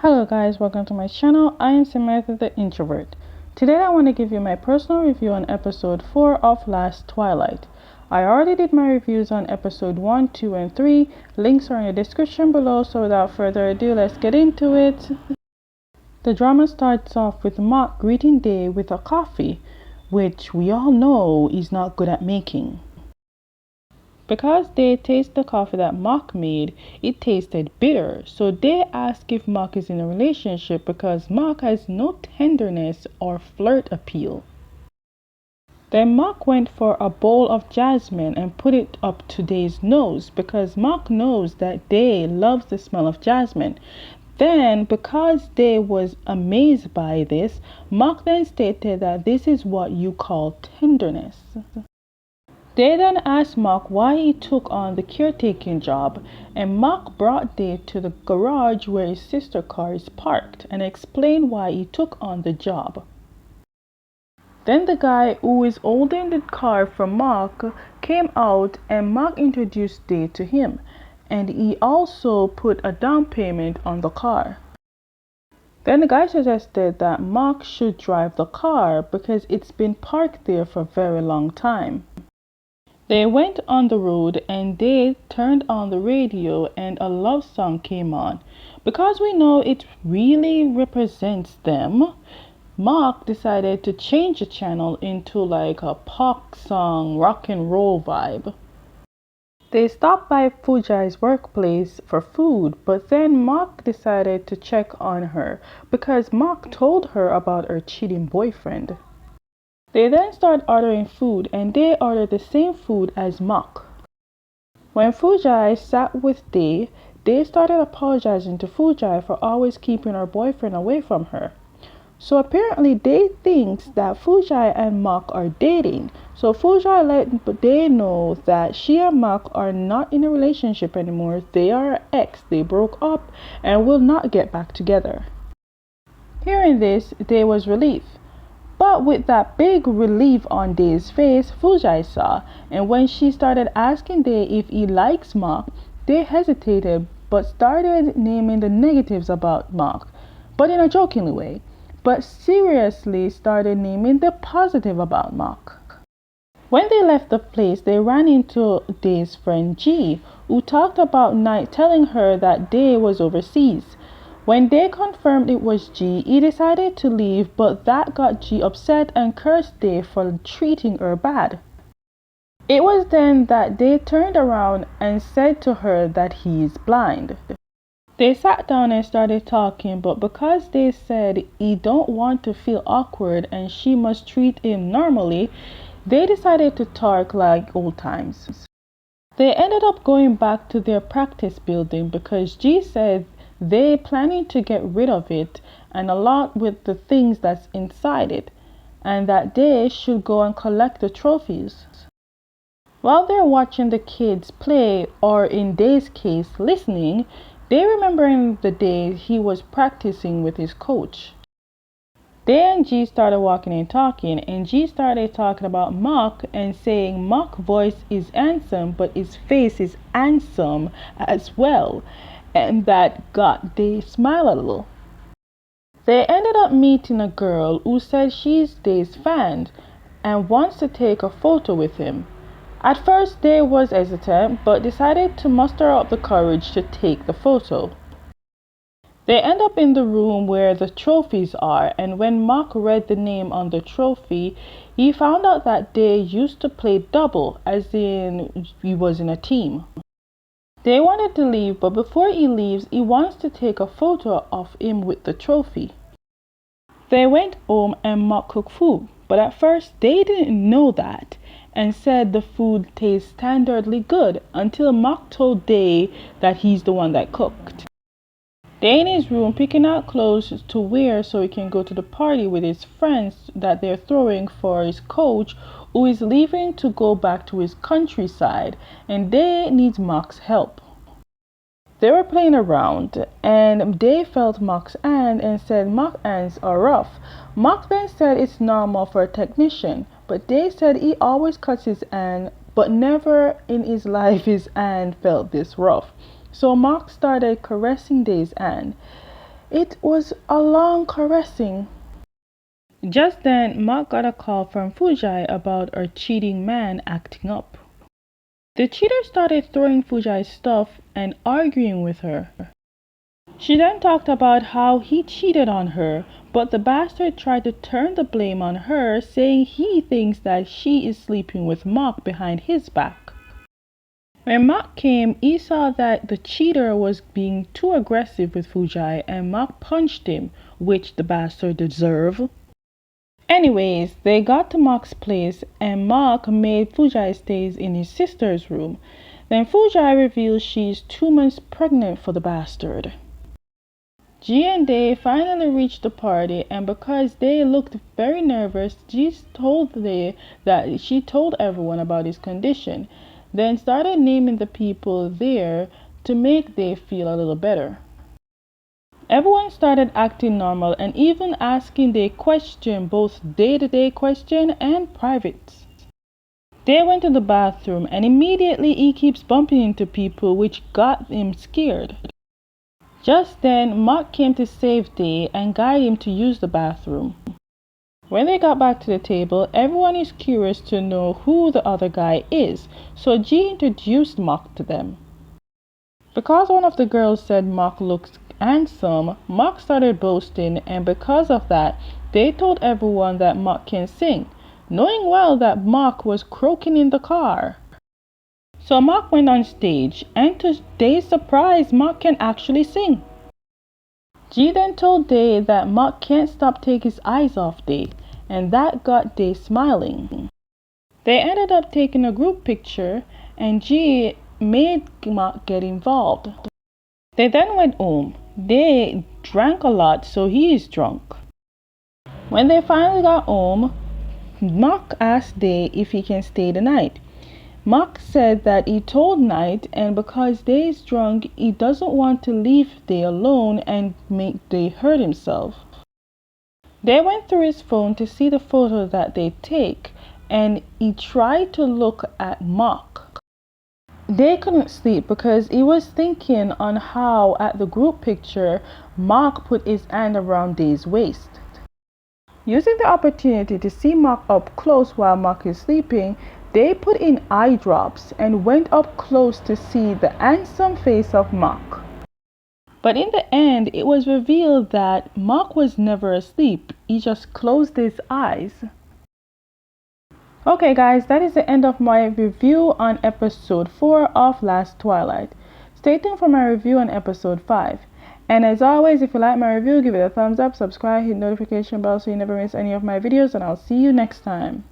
Hello guys, welcome to my channel. I am Samantha the Introvert. Today I want to give you my personal review on episode 4 of last Twilight. I already did my reviews on episode 1, 2, and 3. Links are in the description below, so without further ado, let's get into it. The drama starts off with Mark greeting Day with a coffee, which we all know he's not good at making. Because they taste the coffee that Mark made, it tasted bitter. So they ask if Mark is in a relationship because Mark has no tenderness or flirt appeal. Then Mark went for a bowl of jasmine and put it up to Day's nose because Mark knows that Day loves the smell of jasmine. Then, because Day was amazed by this, Mark then stated that this is what you call tenderness. They then asked Mark why he took on the caretaking job, and Mark brought Dave to the garage where his sister car is parked and explained why he took on the job. Then the guy who is holding the car from Mark came out and Mark introduced Dave to him, and he also put a down payment on the car. Then the guy suggested that Mark should drive the car because it's been parked there for a very long time. They went on the road and they turned on the radio and a love song came on. Because we know it really represents them, Mark decided to change the channel into like a pop song, rock and roll vibe. They stopped by Fuji's workplace for food, but then Mark decided to check on her because Mark told her about her cheating boyfriend. They then started ordering food and they ordered the same food as Mark. When Fuji sat with Day, they started apologizing to Fuji for always keeping her boyfriend away from her. So apparently Day thinks that Fuji and Mark are dating. So Fuji let Day know that she and Mark are not in a relationship anymore. They are ex, they broke up and will not get back together. Hearing this, Day was relieved. But with that big relief on Day's face, Fuji saw, and when she started asking Day if he likes Mark, Day hesitated but started naming the negatives about Mark, but in a jokingly way, but seriously started naming the positive about Mark. When they left the place, they ran into Day's friend G, who talked about Night telling her that Day was overseas. When they confirmed it was G, he decided to leave, but that got G upset and cursed Dave for treating her bad. It was then that they turned around and said to her that he is blind. They sat down and started talking, but because they said he don't want to feel awkward and she must treat him normally, they decided to talk like old times. They ended up going back to their practice building because G said they planning to get rid of it and a lot with the things that's inside it, and that they should go and collect the trophies. While they're watching the kids play, or in Day's case listening, they remembering the day he was practicing with his coach. Day and G started walking and talking, and G started talking about Mark and saying Mark's voice is handsome but his face is handsome as well, and that got Day smile a little. They ended up meeting a girl who said she's Day's fan and wants to take a photo with him. At first Day was hesitant but decided to muster up the courage to take the photo. They end up in the room where the trophies are, and when Mark read the name on the trophy, he found out that Day used to play double, as in he was in a team. They wanted to leave, but before he leaves, he wants to take a photo of him with the trophy. They went home and Mark cooked food, but at first they didn't know that and said the food tastes standardly good until Mark told Day that he's the one that cooked. Day in his room picking out clothes to wear so he can go to the party with his friends that they're throwing for his coach, who is leaving to go back to his countryside, and Day needs Mark's help. They were playing around and Day felt Mark's hand and said Mark's hands are rough. Mark then said it's normal for a technician, but Day said he always cuts his hand but never in his life his hand felt this rough. So Mark started caressing Day's hand. It was a long caressing. Just then, Mark got a call from Fujai about her cheating man acting up. The cheater started throwing Fujai's stuff and arguing with her. She then talked about how he cheated on her, but the bastard tried to turn the blame on her, saying he thinks that she is sleeping with Mark behind his back. When Mark came, he saw that the cheater was being too aggressive with Fujai and Mark punched him, which the bastard deserved. Anyways, they got to Mark's place and Mark made Fujai stay in his sister's room. Then Fujai reveals she's 2 months pregnant for the bastard. G and Day finally reached the party, and because Day looked very nervous, G told Day that she told everyone about his condition, then started naming the people there to make Day feel a little better. Everyone started acting normal and even asking Day questions, both day-to-day question and private. Day went to the bathroom and immediately he keeps bumping into people, which got him scared. Just then, Mark came to save Day and guide him to use the bathroom. When they got back to the table, everyone is curious to know who the other guy is, so G introduced Mark to them. Because one of the girls said Mark looks handsome, Mark started boasting, and because of that, they told everyone that Mark can sing, knowing well that Mark was croaking in the car. So Mark went on stage, and to Day's surprise, Mark can actually sing. G then told Day that Mark can't stop taking his eyes off Day, and that got Day smiling. They ended up taking a group picture, and G made Mark get involved. They then went home. Day drank a lot, so he is drunk. When they finally got home, Mark asked Day if he can stay the night. Mark said that he told Night, and because Day is drunk, he doesn't want to leave Day alone and make Day hurt himself. They went through his phone to see the photo that they take, and he tried to look at Mark. Day couldn't sleep because he was thinking on how at the group picture, Mark put his hand around Day's waist. Using the opportunity to see Mark up close while Mark is sleeping, Day put in eye drops and went up close to see the handsome face of Mark. But in the end, it was revealed that Mark was never asleep. He just closed his eyes. Okay guys, that is the end of my review on episode 4 of Last Twilight. Stay tuned for my review on episode 5. And as always, if you like my review, give it a thumbs up, subscribe, hit notification bell so you never miss any of my videos, and I'll see you next time.